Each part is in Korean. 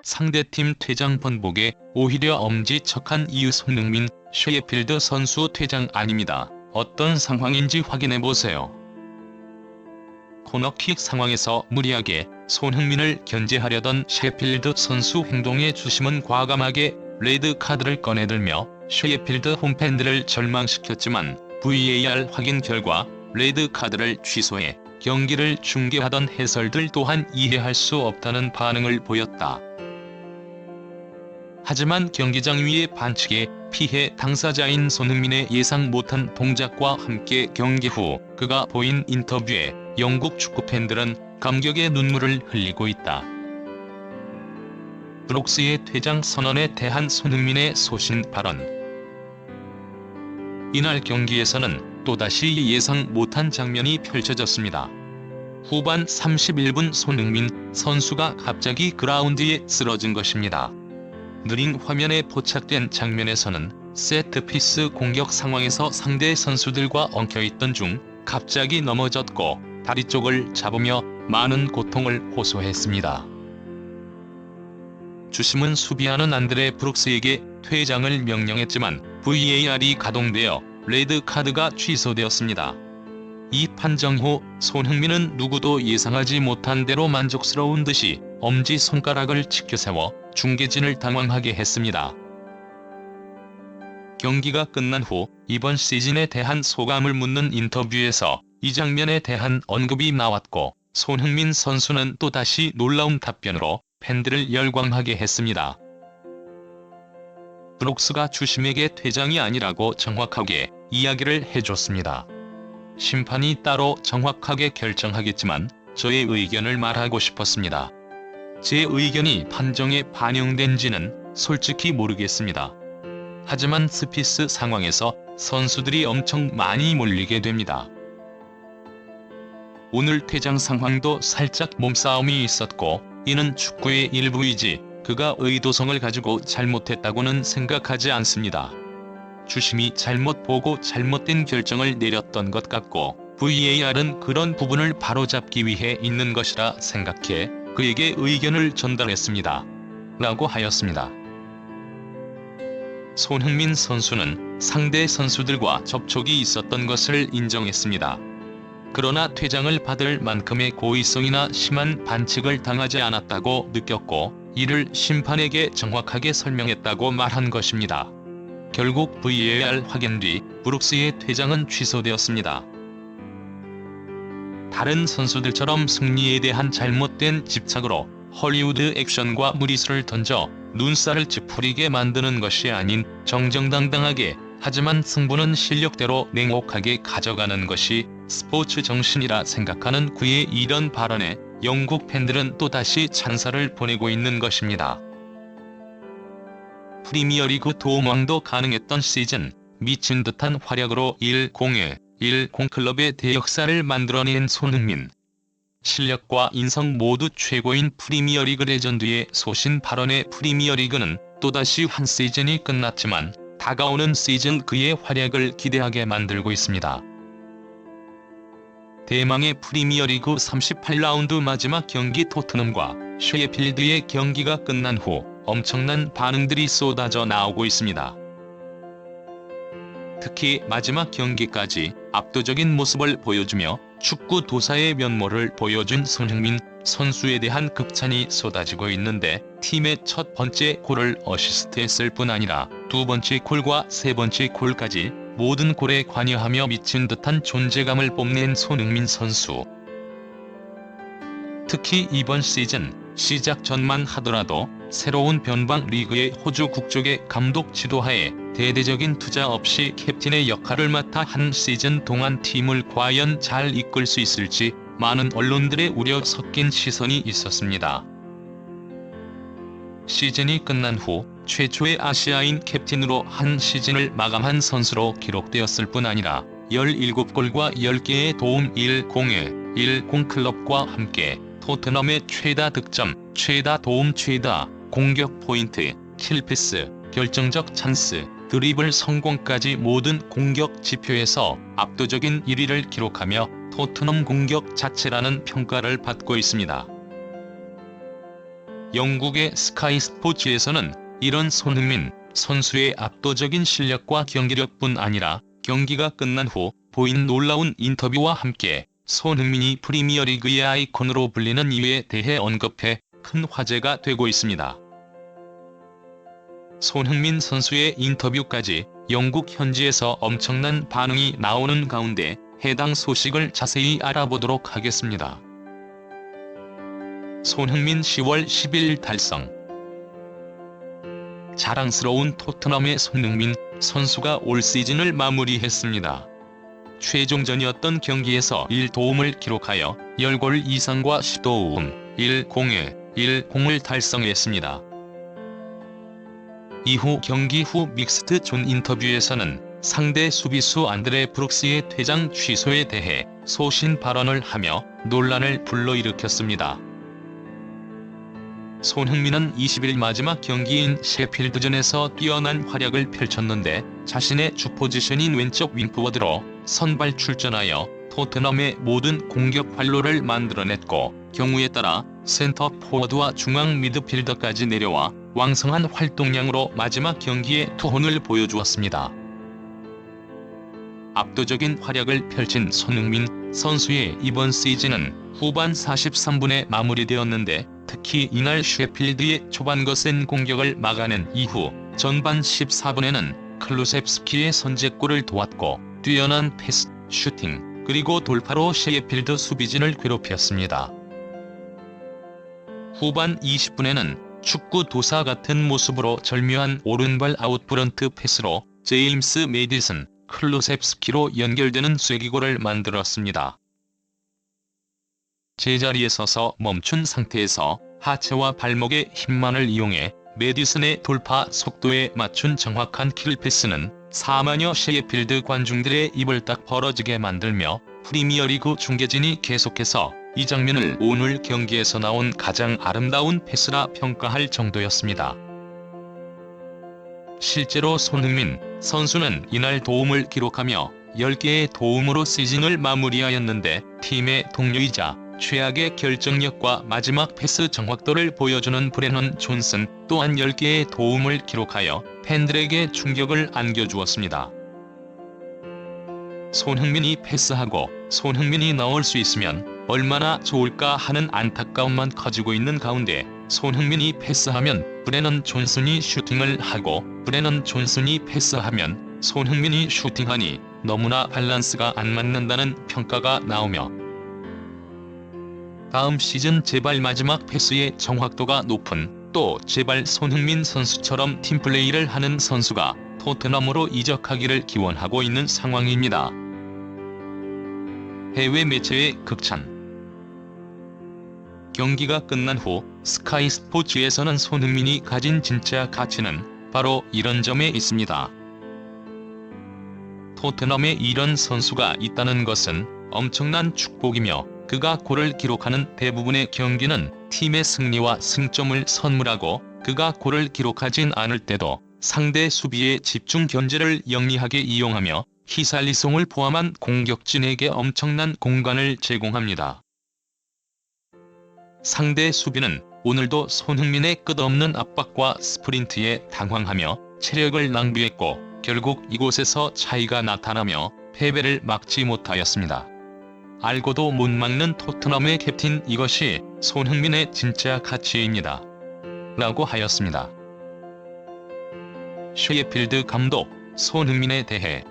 상대팀 퇴장 번복에 오히려 엄지척한 이유. 손흥민, 셰필드 선수 퇴장 아닙니다. 어떤 상황인지 확인해보세요. 코너킥 상황에서 무리하게 손흥민을 견제하려던 셰필드 선수 행동에 주심은 과감하게 레드카드를 꺼내들며 셰필드 홈팬들을 절망시켰지만 VAR 확인 결과 레드카드를 취소해 경기를 중계하던 해설들 또한 이해할 수 없다는 반응을 보였다. 하지만 경기장 위의 반칙에 피해 당사자인 손흥민의 예상 못한 동작과 함께 경기 후 그가 보인 인터뷰에 영국 축구팬들은 감격의 눈물을 흘리고 있다. 브룩스의 퇴장 선언에 대한 손흥민의 소신 발언. 이날 경기에서는 또다시 예상 못한 장면이 펼쳐졌습니다. 후반 31분 손흥민 선수가 갑자기 그라운드에 쓰러진 것입니다. 느린 화면에 포착된 장면에서는 세트피스 공격 상황에서 상대 선수들과 엉켜있던 중 갑자기 넘어졌고 다리 쪽을 잡으며 많은 고통을 호소했습니다. 주심은 수비하는 안드레 브룩스에게 퇴장을 명령했지만 VAR이 가동되어 레드카드가 취소되었습니다. 이 판정 후 손흥민은 누구도 예상하지 못한 대로 만족스러운 듯이 엄지손가락을 치켜세워 중계진을 당황하게 했습니다. 경기가 끝난 후 이번 시즌에 대한 소감을 묻는 인터뷰에서 이 장면에 대한 언급이 나왔고 손흥민 선수는 또다시 놀라운 답변으로 팬들을 열광하게 했습니다. 브룩스가 주심에게 퇴장이 아니라고 정확하게 이야기를 해줬습니다. 심판이 따로 정확하게 결정하겠지만 저의 의견을 말하고 싶었습니다. 제 의견이 판정에 반영된지는 솔직히 모르겠습니다. 하지만 스피스 상황에서 선수들이 엄청 많이 몰리게 됩니다. 오늘 퇴장 상황도 살짝 몸싸움이 있었고 이는 축구의 일부이지 그가 의도성을 가지고 잘못했다고는 생각하지 않습니다. 주심이 잘못 보고 잘못된 결정을 내렸던 것 같고 VAR은 그런 부분을 바로잡기 위해 있는 것이라 생각해 그에게 의견을 전달했습니다. 라고 하였습니다. 손흥민 선수는 상대 선수들과 접촉이 있었던 것을 인정했습니다. 그러나 퇴장을 받을 만큼의 고의성이나 심한 반칙을 당하지 않았다고 느꼈고 이를 심판에게 정확하게 설명했다고 말한 것입니다. 결국 VAR 확인 뒤 브룩스의 퇴장은 취소되었습니다. 다른 선수들처럼 승리에 대한 잘못된 집착으로 헐리우드 액션과 무리수를 던져 눈살을 찌푸리게 만드는 것이 아닌 정정당당하게 하지만 승부는 실력대로 냉혹하게 가져가는 것이 스포츠 정신이라 생각하는 그의 이런 발언에 영국 팬들은 또다시 찬사를 보내고 있는 것입니다. 프리미어리그 도움왕도 가능했던 시즌, 미친 듯한 활약으로 1-0 클럽의 대역사를 만들어낸 손흥민. 실력과 인성 모두 최고인 프리미어리그 레전드의 소신 발언에 프리미어리그는 또다시 한 시즌이 끝났지만 다가오는 시즌 그의 활약을 기대하게 만들고 있습니다. 대망의 프리미어리그 38라운드 마지막 경기 토트넘과 셰필드의 경기가 끝난 후 엄청난 반응들이 쏟아져 나오고 있습니다. 특히 마지막 경기까지 압도적인 모습을 보여주며 축구 도사의 면모를 보여준 손흥민 선수에 대한 극찬이 쏟아지고 있는데 팀의 첫 번째 골을 어시스트했을 뿐 아니라 두 번째 골과 세 번째 골까지 모든 골에 관여하며 미친 듯한 존재감을 뽐낸 손흥민 선수. 특히 이번 시즌 시작 전만 하더라도 새로운 변방 리그의 호주 국적의 감독 지도하에 대대적인 투자 없이 캡틴의 역할을 맡아 한 시즌 동안 팀을 과연 잘 이끌 수 있을지 많은 언론들의 우려 섞인 시선이 있었습니다. 시즌이 끝난 후 최초의 아시아인 캡틴으로 한 시즌을 마감한 선수로 기록되었을 뿐 아니라 17골과 10개의 도움 1-0 클럽과 함께 토트넘의 최다 득점, 최다 도움, 최다 공격 포인트, 킬패스, 결정적 찬스, 드리블 성공까지 모든 공격 지표에서 압도적인 1위를 기록하며 토트넘 공격 자체라는 평가를 받고 있습니다. 영국의 스카이 스포츠에서는 이런 손흥민 선수의 압도적인 실력과 경기력뿐 아니라 경기가 끝난 후 보인 놀라운 인터뷰와 함께 손흥민이 프리미어리그의 아이콘으로 불리는 이유에 대해 언급해 큰 화제가 되고 있습니다. 손흥민 선수의 인터뷰까지 영국 현지에서 엄청난 반응이 나오는 가운데 해당 소식을 자세히 알아보도록 하겠습니다. 손흥민 10월 11일 달성. 자랑스러운 토트넘의 손흥민 선수가 올 시즌을 마무리했습니다. 최종전이었던 경기에서 1도움을 기록하여 10골 이상과 10도움, 1공을 달성했습니다. 이후 경기 후 믹스드 존 인터뷰에서는 상대 수비수 안드레 브룩스의 퇴장 취소에 대해 소신 발언을 하며 논란을 불러일으켰습니다. 손흥민은 20일 마지막 경기인 셰필드전에서 뛰어난 활약을 펼쳤는데 자신의 주 포지션인 왼쪽 윙포워드로 선발 출전하여 토트넘의 모든 공격 활로를 만들어냈고 경우에 따라 센터 포워드와 중앙 미드필더까지 내려와 왕성한 활동량으로 마지막 경기에 투혼을 보여주었습니다. 압도적인 활약을 펼친 손흥민 선수의 이번 시즌은 후반 43분에 마무리되었는데 특히 이날 셰필드의 초반 거센 공격을 막아낸 이후 전반 14분에는 클루셉스키의 선제골을 도왔고 뛰어난 패스, 슈팅, 그리고 돌파로 셰필드 수비진을 괴롭혔습니다. 후반 20분에는 축구 도사 같은 모습으로 절묘한 오른발 아웃프런트 패스로 제임스 메디슨, 클루셉스키로 연결되는 쐐기골을 만들었습니다. 제자리에 서서 멈춘 상태에서 하체와 발목의 힘만을 이용해 메디슨의 돌파 속도에 맞춘 정확한 킬패스는 4만여 셰필드 관중들의 입을 딱 벌어지게 만들며 프리미어리그 중계진이 계속해서 이 장면을 오늘 경기에서 나온 가장 아름다운 패스라 평가할 정도였습니다. 실제로 손흥민 선수는 이날 도움을 기록하며 10개의 도움으로 시즌을 마무리하였는데 팀의 동료이자 최악의 결정력과 마지막 패스 정확도를 보여주는 브레넌 존슨 또한 10개의 도움을 기록하여 팬들에게 충격을 안겨주었습니다. 손흥민이 패스하고 손흥민이 넣을 수 있으면 얼마나 좋을까 하는 안타까움만 커지고 있는 가운데 손흥민이 패스하면 브레넌 존슨이 슈팅을 하고 브레넌 존슨이 패스하면 손흥민이 슈팅하니 너무나 밸런스가 안 맞는다는 평가가 나오며 다음 시즌 제발 마지막 패스의 정확도가 높은 또 제발 손흥민 선수처럼 팀플레이를 하는 선수가 토트넘으로 이적하기를 기원하고 있는 상황입니다. 해외 매체의 극찬. 경기가 끝난 후 스카이 스포츠에서는 손흥민이 가진 진짜 가치는 바로 이런 점에 있습니다. 토트넘에 이런 선수가 있다는 것은 엄청난 축복이며 그가 골을 기록하는 대부분의 경기는 팀의 승리와 승점을 선물하고 그가 골을 기록하진 않을 때도 상대 수비의 집중 견제를 영리하게 이용하며 히살리송을 포함한 공격진에게 엄청난 공간을 제공합니다. 상대 수비는 오늘도 손흥민의 끝없는 압박과 스프린트에 당황하며 체력을 낭비했고 결국 이곳에서 차이가 나타나며 패배를 막지 못하였습니다. 알고도 못 막는 토트넘의 캡틴 이것이 손흥민의 진짜 가치입니다. 라고 하였습니다. 셰필드 감독 손흥민에 대해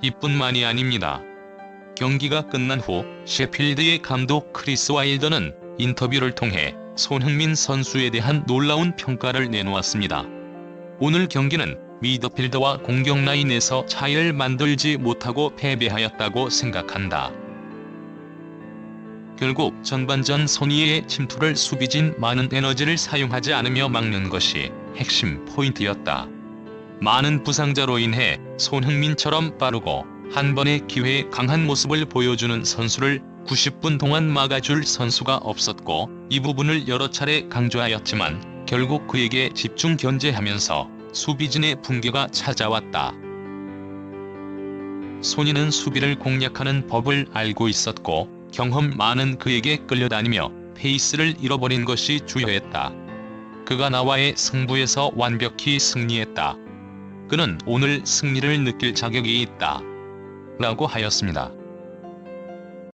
이뿐만이 아닙니다. 경기가 끝난 후 셰필드의 감독 크리스 와일더는 인터뷰를 통해 손흥민 선수에 대한 놀라운 평가를 내놓았습니다. 오늘 경기는 미드필더와 공격 라인에서 차이를 만들지 못하고 패배하였다고 생각한다. 결국 전반전 손희의 침투를 수비진 많은 에너지를 사용하지 않으며 막는 것이 핵심 포인트였다. 많은 부상자로 인해 손흥민처럼 빠르고 한 번의 기회에 강한 모습을 보여주는 선수를 90분 동안 막아줄 선수가 없었고 이 부분을 여러 차례 강조하였지만 결국 그에게 집중 견제하면서 수비진의 붕괴가 찾아왔다. 손이는 수비를 공략하는 법을 알고 있었고 경험 많은 그에게 끌려다니며 페이스를 잃어버린 것이 주요했다. 그가 나와의 승부에서 완벽히 승리했다. 그는 오늘 승리를 느낄 자격이 있다. 라고 하였습니다.